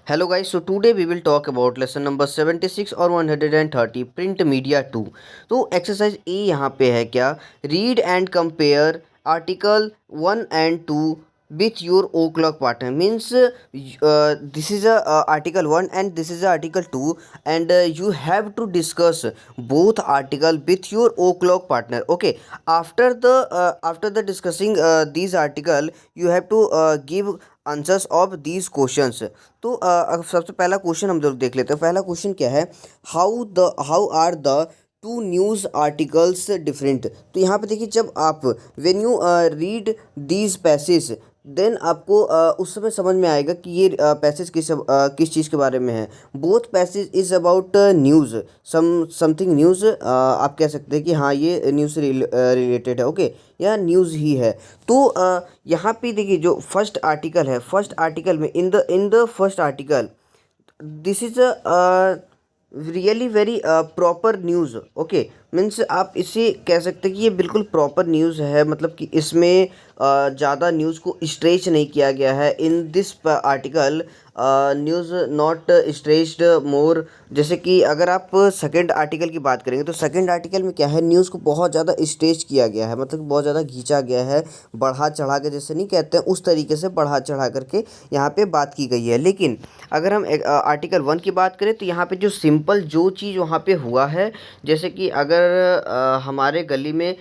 Hello guys, so today we will talk about lesson number 76 और 130 print media 2। तो exercise A यहाँ पे है क्या, read and compare article 1 and 2 with your o'clock partner। means this is a article 1 and this is a article 2 and you have to discuss both article with your o'clock partner। okay, after the discussing these article you have to give answers of these questions. तो सबसे पहला question हम लोग देख लेते हैं। पहला question क्या है, how are the two news articles different. तो यहाँ पे देखिए, जब आप when you read these passage then आपको उस समय समझ में आएगा कि ये पैसेज किस चीज़ के बारे में है। Both passage is about news, something news. आप कह सकते हैं कि हाँ ये न्यूज़ से रिलेटेड है, ओके, या न्यूज़ ही है। तो यहाँ पे देखिए जो फर्स्ट आर्टिकल है, फर्स्ट आर्टिकल में इन the first article this is a really very proper news. Okay, means आप इसे कह सकते हैं कि ये बिल्कुल प्रॉपर न्यूज़ है, मतलब कि इसमें ज़्यादा न्यूज़ को स्ट्रेच नहीं किया गया है। In this article news not stretched more. जैसे कि अगर आप सेकंड आर्टिकल की बात करेंगे तो सेकंड आर्टिकल में क्या है, न्यूज़ को बहुत ज़्यादा स्ट्रेच किया गया है, मतलब बहुत ज़्यादा खींचा गया है, बढ़ा चढ़ा के, जैसे नहीं कहते हैं उस तरीके से बढ़ा चढ़ा करके यहाँ पे बात की गई है। लेकिन अगर हम आर्टिकल 1 की बात करें तो यहाँ पे जो सिंपल जो चीज़ वहाँ पे हुआ है, जैसे कि अगर हमारे गली में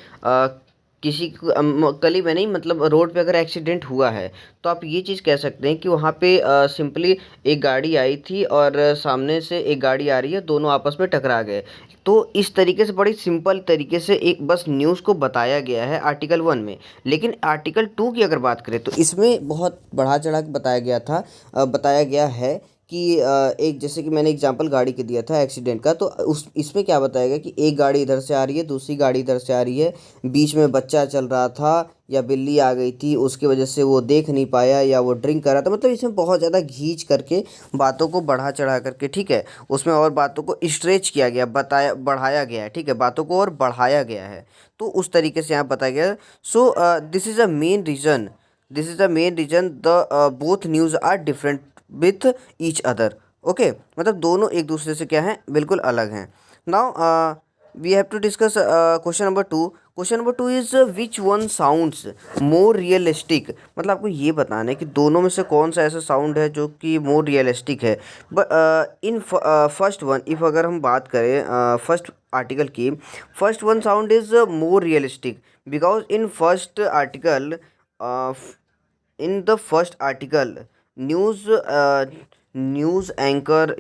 गली में नहीं, मतलब रोड पे अगर एक्सीडेंट हुआ है तो आप ये चीज़ कह सकते हैं कि वहाँ पे सिंपली एक गाड़ी आई थी और सामने से एक गाड़ी आ रही है, दोनों आपस में टकरा गए। तो इस तरीके से बड़ी सिंपल तरीके से एक बस न्यूज़ को बताया गया है आर्टिकल 1 में। लेकिन आर्टिकल 2 की अगर बात करें तो इसमें बहुत बढ़ा चढ़ा के बताया गया था, बताया गया है कि एक, जैसे कि मैंने एग्जांपल गाड़ी के दिया था एक्सीडेंट का, तो उस इसमें क्या बताया गया कि एक गाड़ी इधर से आ रही है, दूसरी गाड़ी इधर से आ रही है, बीच में बच्चा चल रहा था या बिल्ली आ गई थी, उसकी वजह से वो देख नहीं पाया या वो ड्रिंक कर रहा था। मतलब इसमें बहुत ज़्यादा घींच करके बातों को बढ़ा चढ़ा करके, ठीक है, उसमें और बातों को स्ट्रेच किया गया, बताया, बढ़ाया गया है, ठीक है, बातों को और बढ़ाया गया है। तो उस तरीके से यहाँ बताया गया। So this is a main reason, this is the main reason the both news are different with each other. Okay, मतलब दोनों एक दूसरे से क्या हैं, बिल्कुल अलग हैं। Now we have to discuss question number 2। Question number 2 is which one sounds more realistic. मतलब आपको ये बताना है कि दोनों में से कौन सा ऐसा साउंड है जो कि मोर रियलिस्टिक है। But in first one, if अगर हम बात करें फर्स्ट आर्टिकल की, first one sound is more realistic because in first article, in the first article news news anchor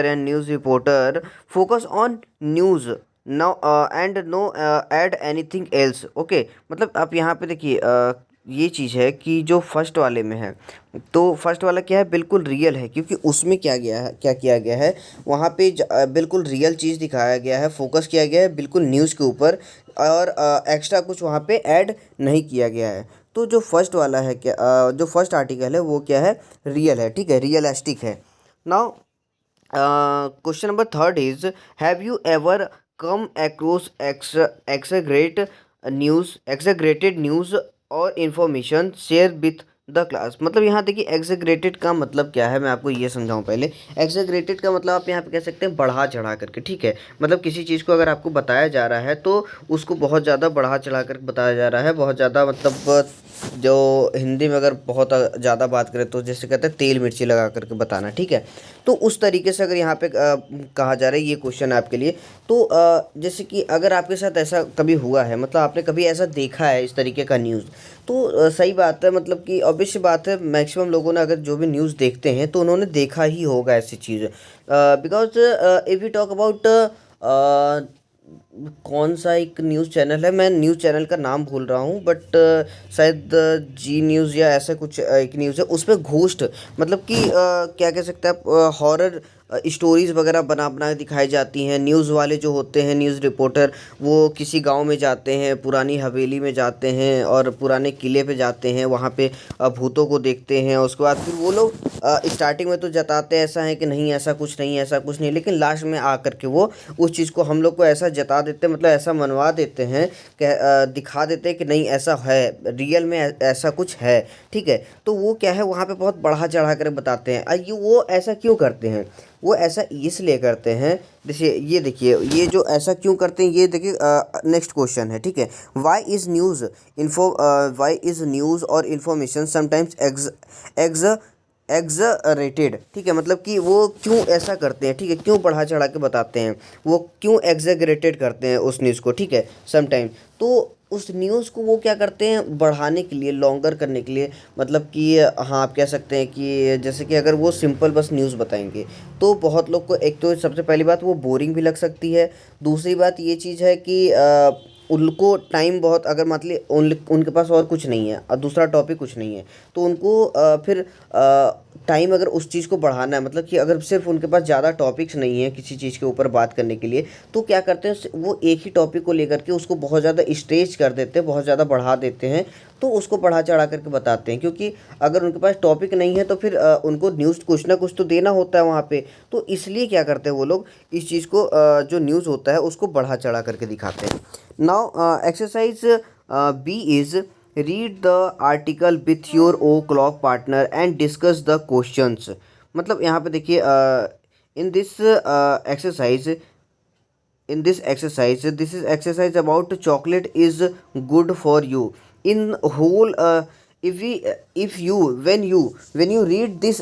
and news reporter focus on news now and no add anything else. Okay, मतलब आप यहाँ पे देखिए ये चीज़ है कि जो फर्स्ट वाले में है, तो फर्स्ट वाला क्या है, बिल्कुल रियल है, क्योंकि उसमें क्या किया गया है, वहाँ पे बिल्कुल रियल चीज़ दिखाया गया है, फोकस किया गया है बिल्कुल न्यूज़ के ऊपर, और एक्स्ट्रा कुछ वहाँ पे ऐड नहीं किया गया है। तो जो फर्स्ट वाला है क्या, जो फर्स्ट आर्टिकल है वो क्या है, रियल है, ठीक है, रियलिस्टिक है। Now question number 3 is have you ever come across exaggerated news और information share with the class. मतलब यहाँ देखिए एक्सेग्रेटेड का मतलब क्या है, मैं आपको ये समझाऊं पहले। एक्सेग्रेटेड का मतलब आप यहाँ पे कह सकते हैं बढ़ा चढ़ा करके, ठीक है, मतलब किसी चीज़ को अगर आपको बताया जा रहा है तो उसको बहुत ज़्यादा बढ़ा चढ़ा कर बताया जा रहा है, बहुत ज़्यादा, मतलब जो हिंदी में अगर बहुत ज़्यादा बात करें तो जैसे कहते हैं तेल मिर्ची लगा करके बताना, ठीक है। तो उस तरीके से अगर यहाँ पे कहा जा रहा है, ये क्वेश्चन है आपके लिए। तो जैसे कि अगर आपके साथ ऐसा कभी हुआ है, मतलब आपने कभी ऐसा देखा है इस तरीके का न्यूज़, तो सही बात है, मतलब कि ऑब्वियस बात है, मैक्सिमम लोगों ने अगर जो भी न्यूज़ देखते हैं तो उन्होंने देखा ही होगा ऐसी चीज़। Because if you talk about कौन सा एक न्यूज़ चैनल है, मैं न्यूज़ चैनल का नाम भूल रहा हूँ, बट शायद जी न्यूज़ या ऐसा कुछ एक न्यूज़ है, उसमें घोस्ट, मतलब कि क्या कह सकते हैं आप, हॉरर स्टोरीज़ वगैरह बना बना के दिखाई जाती हैं। न्यूज़ वाले जो होते हैं, न्यूज़ रिपोर्टर, वो किसी गांव में जाते हैं, पुरानी हवेली में जाते हैं और पुराने किले पे जाते हैं, वहाँ पे भूतों को देखते हैं। उसके बाद फिर वो लोग स्टार्टिंग में तो जताते ऐसा है कि नहीं ऐसा कुछ नहीं, ऐसा कुछ नहीं, लेकिन लास्ट में आकर के वो उस चीज़ को हम लोग को ऐसा जता बता देते हैं, मतलब ऐसा मनवा देते हैं, दिखा देते हैं कि नहीं ऐसा है, रियल में ऐसा कुछ है, ठीक है। तो वो क्या है, वहाँ पे बहुत बढ़ा चढ़ा कर बताते हैं। ये वो ऐसा क्यों करते हैं, वो ऐसा इसलिए करते हैं, जैसे ये देखिए, ये जो ऐसा क्यों करते हैं, ये देखिए नेक्स्ट क्वेश्चन है, ठीक है। वाई इज़ न्यूज़ और इन्फॉर्मेशन समटाइम्स एग्ज एग्जरेटेड, ठीक है, मतलब कि वो क्यों ऐसा करते हैं, ठीक है, क्यों बढ़ा चढ़ा के बताते हैं, वो क्यों एग्जैगरेटेड करते हैं उस न्यूज़ को, ठीक है, समटाइम। तो उस न्यूज़ को वो क्या करते हैं, बढ़ाने के लिए, लॉन्गर करने के लिए, मतलब कि हाँ आप कह सकते हैं कि जैसे कि अगर वो सिंपल बस न्यूज़ बताएंगे तो बहुत लोग को, एक तो सबसे पहली बात वो बोरिंग भी लग सकती है, दूसरी बात ये चीज़ है कि उनको टाइम बहुत, अगर मतलब उनके पास और कुछ नहीं है और दूसरा टॉपिक कुछ नहीं है, तो उनको फिर टाइम अगर उस चीज़ को बढ़ाना है, मतलब कि अगर सिर्फ उनके पास ज़्यादा टॉपिक्स नहीं है किसी चीज़ के ऊपर बात करने के लिए, तो क्या करते हैं, वो एक ही टॉपिक को लेकर के उसको बहुत ज़्यादा स्ट्रेच कर देते हैं, बहुत ज़्यादा बढ़ा देते हैं, तो उसको बढ़ा चढ़ा करके बताते हैं, क्योंकि अगर उनके पास टॉपिक नहीं है तो फिर उनको न्यूज़ कुछ ना कुछ तो देना होता है वहाँ पे, तो इसलिए क्या करते हैं वो लोग, इस चीज़ को जो न्यूज़ होता है उसको बढ़ा चढ़ा करके दिखाते हैं। Now exercise B is read the article with your o'clock partner and discuss the questions. मतलब यहाँ पे देखिए, in this exercise in this exercise, this is exercise about chocolate is good for you in whole. If you when you read this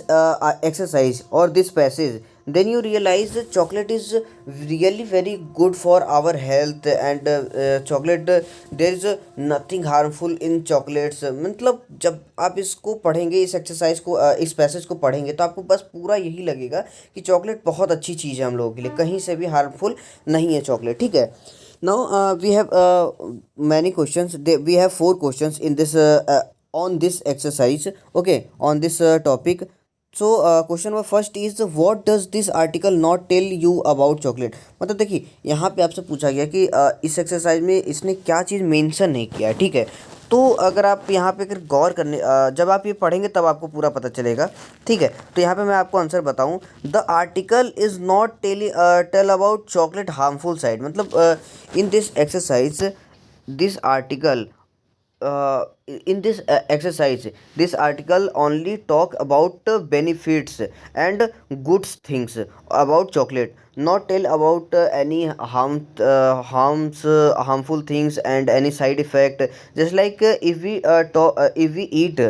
exercise or this passage, then you realize that chocolate is really very good for our health, and chocolate, there is nothing harmful in chocolates। मतलब जब आप इसको पढ़ेंगे, इस exercise को, इस passage को पढ़ेंगे, तो आपको बस पूरा यही लगेगा कि चॉकलेट बहुत अच्छी चीज़ है हम लोगों के लिए, कहीं से भी हार्मफुल नहीं है चॉकलेट, ठीक है। Now we have many questions, we have 4 questions in this on this exercise, okay, on this topic। So question number first is, what does this article not tell you about chocolate. मतलब देखिए, यहाँ पे आपसे पूछा गया कि इस exercise में इसने क्या चीज़ मेंशन नहीं किया है, ठीक है। तो अगर आप यहाँ पे अगर गौर करने, जब आप ये पढ़ेंगे तब आपको पूरा पता चलेगा, ठीक है। तो यहाँ पे मैं आपको आंसर बताऊँ, the article is not tell about chocolate harmful side. मतलब in this exercise, this article in this exercise, this article only talk about benefits and good things about chocolate, not tell about any harmful things and any side effect, just like if we eat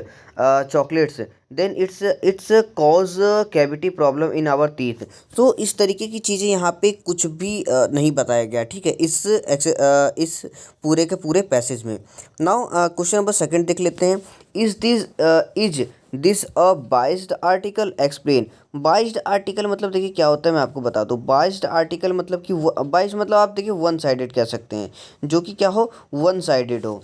chocolates, then it's cause cavity problem in our teeth। तो इस तरीके की चीज़ें यहाँ पे कुछ भी नहीं बताया गया, ठीक है, इस पूरे के पूरे पैसेज में। नाउ क्वेश्चन नंबर सेकंड देख लेते हैं, is this a biased article, explain. Biased article मतलब देखिए क्या होता है, मैं आपको बता दूँ। बाइस्ड आर्टिकल मतलब कि बाइस्ड मतलब आप देखिए वन साइडेड कह सकते हैं, जो कि क्या हो, वन साइडेड हो,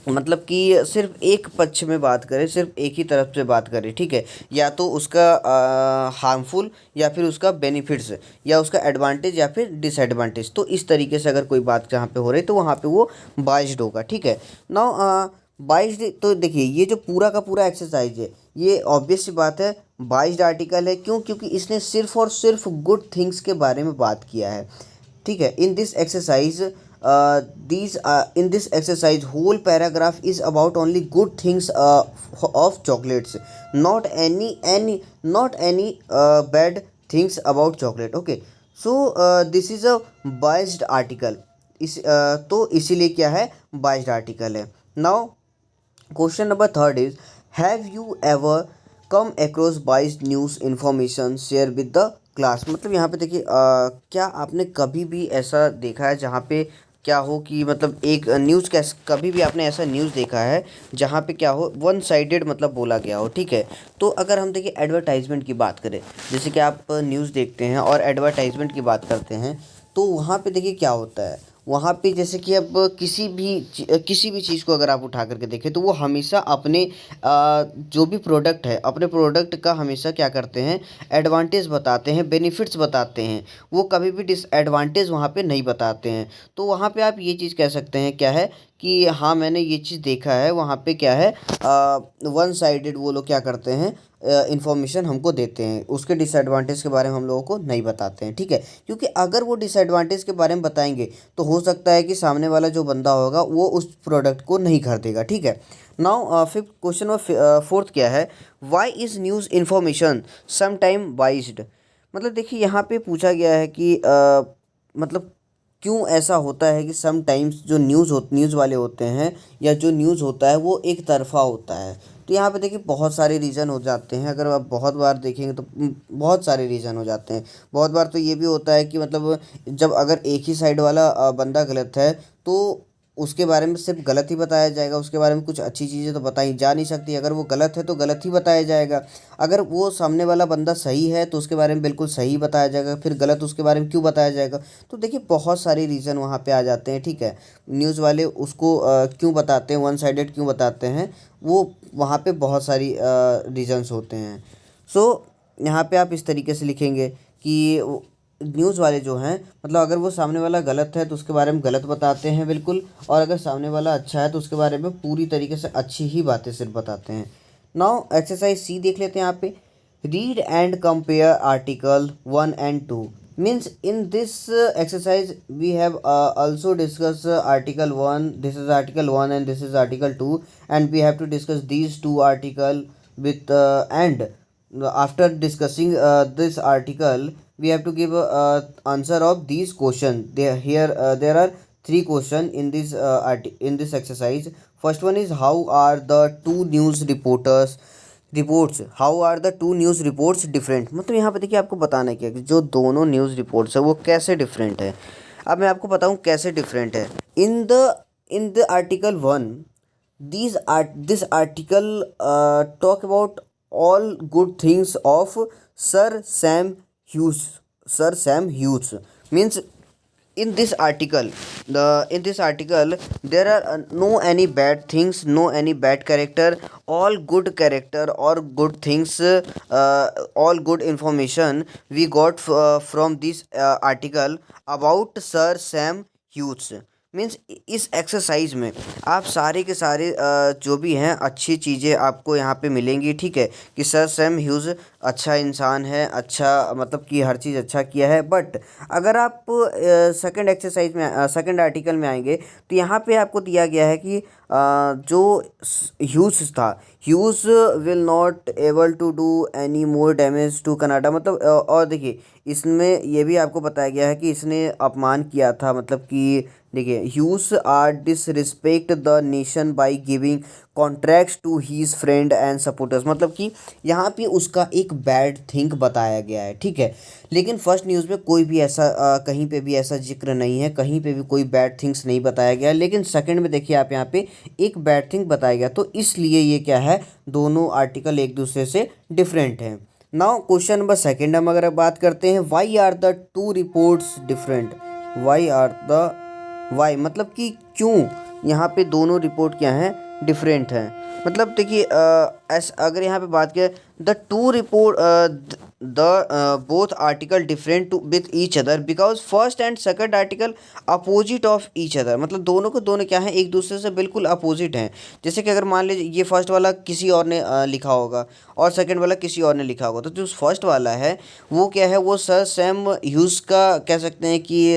मतलब कि सिर्फ एक पक्ष में बात करें, सिर्फ एक ही तरफ से बात करें, ठीक है, या तो उसका हार्मफुल या फिर उसका बेनिफिट्स, या उसका एडवांटेज या फिर डिसएडवांटेज। तो इस तरीके से अगर कोई बात जहाँ पे हो रही है तो वहाँ पे वो बाइस्ड होगा, ठीक है। नाउ बाइस्ड, तो देखिए ये जो पूरा का पूरा एक्सरसाइज है, ये ऑब्वियस सी बात है बाइस्ड आर्टिकल है, क्यों, क्योंकि इसने सिर्फ और सिर्फ गुड थिंग्स के बारे में बात किया है, ठीक है। In this exercise, in this exercise whole paragraph is about only good things of chocolates, not any bad things about chocolate, okay। so this is a biased article, तो इसीलिए क्या है, biased article है। now question number third is, have you ever come across biased news information share with the class. मतलब यहाँ पे देखिए, क्या आपने कभी भी ऐसा देखा है जहाँ पे क्या हो कि मतलब एक न्यूज़, कैसे कभी भी आपने ऐसा न्यूज़ देखा है जहाँ पे क्या हो, वन साइडेड मतलब बोला गया हो, ठीक है। तो अगर हम देखिए एडवर्टाइजमेंट की बात करें, जैसे कि आप न्यूज़ देखते हैं और एडवर्टाइजमेंट की बात करते हैं, तो वहाँ पे देखिए क्या होता है, वहाँ पे जैसे कि अब किसी भी चीज़ को अगर आप उठा करके देखें, तो वो हमेशा अपने जो भी प्रोडक्ट है, अपने प्रोडक्ट का हमेशा क्या करते हैं, एडवांटेज बताते हैं, बेनिफिट्स बताते हैं, वो कभी भी डिसएडवांटेज वहाँ पे नहीं बताते हैं। तो वहाँ पे आप ये चीज़ कह सकते हैं क्या है, कि हाँ मैंने ये चीज़ देखा है, वहाँ पे क्या है वन साइडेड वो लोग क्या करते हैं, इन्फॉर्मेशन हमको देते हैं, उसके डिसएडवांटेज के बारे में हम लोगों को नहीं बताते हैं, ठीक है। क्योंकि अगर वो डिसएडवांटेज के बारे में बताएंगे तो हो सकता है कि सामने वाला जो बंदा होगा वो उस प्रोडक्ट को नहीं खरीदेगा, ठीक है। Now fifth question number fourth क्या है, why is news information sometime biased. मतलब देखिए यहाँ पे पूछा गया है कि मतलब क्यों ऐसा होता है कि सम टाइम्स जो न्यूज़ वाले होते हैं या जो न्यूज़ होता है वो एक तरफ़ा होता है। तो यहाँ पे देखिए बहुत सारे रीज़न हो जाते हैं, अगर आप बहुत बार देखेंगे तो बहुत सारे रीज़न हो जाते हैं। बहुत बार तो ये भी होता है कि मतलब जब अगर एक ही साइड वाला बंदा गलत है तो उसके बारे में सिर्फ गलत ही बताया जाएगा, उसके बारे में कुछ अच्छी चीज़ें तो बताई जा नहीं सकती। अगर वो गलत है तो गलत ही बताया जाएगा, अगर वो सामने वाला बंदा सही है तो उसके बारे में बिल्कुल सही बताया जाएगा, फिर गलत उसके बारे में क्यों बताया जाएगा। तो देखिए बहुत सारे रीज़न वहाँ पे आ जाते हैं, ठीक है। न्यूज़ वाले उसको क्यों बताते हैं, वन साइडेड क्यों बताते हैं, वो वहाँ पे बहुत सारी रीज़न्स होते हैं। सो यहाँ पे आप इस तरीके से लिखेंगे कि न्यूज़ वाले जो हैं मतलब अगर वो सामने वाला गलत है तो उसके बारे में गलत बताते हैं बिल्कुल, और अगर सामने वाला अच्छा है तो उसके बारे में पूरी तरीके से अच्छी ही बातें सिर्फ बताते हैं। नाउ एक्सरसाइज सी देख लेते हैं यहाँ पे, read and compare article 1 and 2। Means in this exercise we have also discuss article 1, this is article 1 and this is article 2, and we have to discuss these two article with and after discussing this article we have to give answer of these question. There are three question in this exercise. First one is how are the two news reports how are the two news reports different. मतलब यहाँ पे देखिए आपको बताना क्या है कि जो दोनों न्यूज़ रिपोर्ट्स है वो कैसे डिफरेंट है। अब मैं आपको बताऊँ कैसे डिफरेंट है। In the article 1 this article talk about all good things of Sir Sam Hughes. Sir Sam Hughes means in this article, in this article there are no any bad things, no any bad character, all good character or good things, all good information we got from this article about Sir Sam Hughes। Means इस exercise में आप सारे के सारे जो भी हैं अच्छी चीज़ें आपको यहाँ पे मिलेंगी, ठीक है। कि सर सैम ह्यूज़ अच्छा इंसान है, अच्छा मतलब कि हर चीज़ अच्छा किया है। बट अगर आप सेकंड एक्सरसाइज में सेकंड आर्टिकल में आएंगे तो यहाँ पे आपको दिया गया है कि जो ह्यूज़ था, Hughes will not able to do any more damage to Canada. मतलब और देखिए इसमें ये भी आपको बताया गया है कि इसने अपमान किया था, मतलब कि देखिए Hughes are disrespect the nation by giving contracts to his friend and supporters. मतलब कि यहाँ पे उसका एक बैड थिंक बताया गया है, ठीक है। लेकिन फर्स्ट न्यूज़ में कोई भी ऐसा कहीं पे भी ऐसा जिक्र नहीं है, कहीं पे भी कोई बैड थिंग्स नहीं बताया गया। लेकिन सेकंड में देखिए आप यहाँ पे एक बैड थिंग बताया गया, तो इसलिए ये क्या है, दोनों आर्टिकल एक दूसरे से डिफरेंट हैं। नाउ क्वेश्चन नंबर सेकंड हम अगर बात करते हैं, why are the two reports different. Why are the why मतलब कि क्यों यहाँ पे दोनों रिपोर्ट क्या हैं, डिफरेंट हैं। मतलब देखिए अगर यहाँ पे बात करें the two report the both article different to with each other because first and second article opposite of each other. मतलब दोनों को दोनों क्या हैं, एक दूसरे से बिल्कुल अपोजिट हैं। जैसे कि अगर मान लीजिए ये फर्स्ट वाला किसी और ने लिखा होगा और सेकंड वाला किसी और ने लिखा होगा, तो जो फर्स्ट वाला है वो क्या है, वो सर सैम ह्यूज़ का कह सकते हैं कि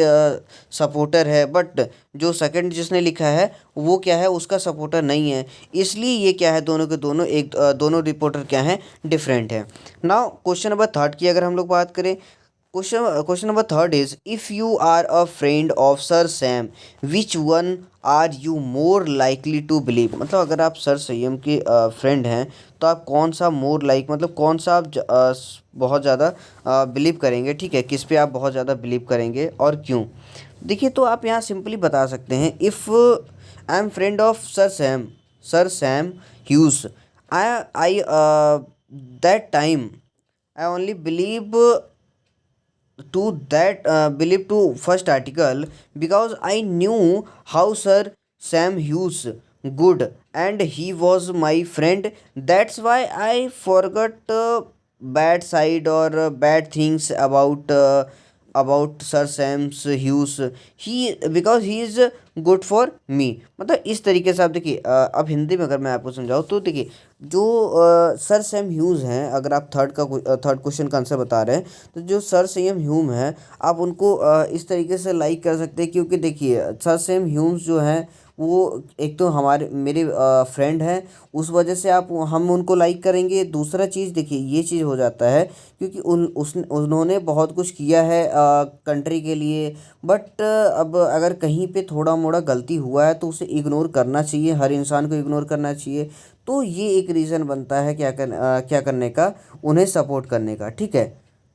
सपोर्टर है। बट जो सेकंड जिसने लिखा है वो क्या है, उसका सपोर्टर नहीं है। इसलिए ये क्या है, दोनों के दोनों दोनों रिपोर्टर क्या हैं, डिफरेंट है। नाउ क्वेश्चन नंबर थर्ड की अगर हम लोग बात करें, question number third is if you are a friend of sir Sam which one are you more likely to believe. मतलब अगर आप सर सैम के फ्रेंड हैं तो आप कौन सा मोर लाइक मतलब कौन सा आप बहुत ज़्यादा बिलीव करेंगे, ठीक है। किस पे आप बहुत ज़्यादा बिलीव करेंगे और क्यों। देखिए तो आप यहाँ सिंपली बता सकते हैं, if I am friend of sir Sam huge, I that time I only believe to first article because I knew how Sir Sam Hughes good and he was my friend. That's why I forgot bad side or bad things about about sir Sam's Hughes, he because he is good for me. मतलब इस तरीके से आप देखिए, अब हिंदी में अगर मैं आपको समझाऊँ तो देखिए, जो सर सैम ह्यूज हैं, अगर आप थर्ड क्वेश्चन का आंसर बता रहे हैं, तो जो सर सैम ह्यूम हैं, आप उनको इस तरीके से लाइक कर सकते हैं, क्योंकि देखिए सर सैम ह्यूम्स जो हैं वो एक तो हमारे मेरे फ्रेंड हैं, उस वजह से आप हम उनको लाइक करेंगे। दूसरा चीज़ देखिए ये चीज़ हो जाता है, क्योंकि उन्होंने बहुत कुछ किया है कंट्री के लिए। बट अब अगर कहीं पे थोड़ा मोड़ा गलती हुआ है तो उसे इग्नोर करना चाहिए, हर इंसान को इग्नोर करना चाहिए। तो ये एक रीज़न बनता है क्या करने का, उन्हें सपोर्ट करने का, ठीक है।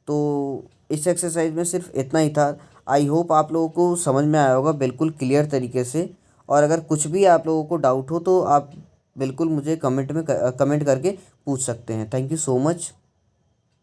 तो इस एक्सरसाइज में सिर्फ इतना ही था। आई होप आप लोगों को समझ में आया होगा बिल्कुल क्लियर तरीके से। और अगर कुछ भी आप लोगों को डाउट हो तो आप बिल्कुल मुझे कमेंट करके पूछ सकते हैं। Thank you so much.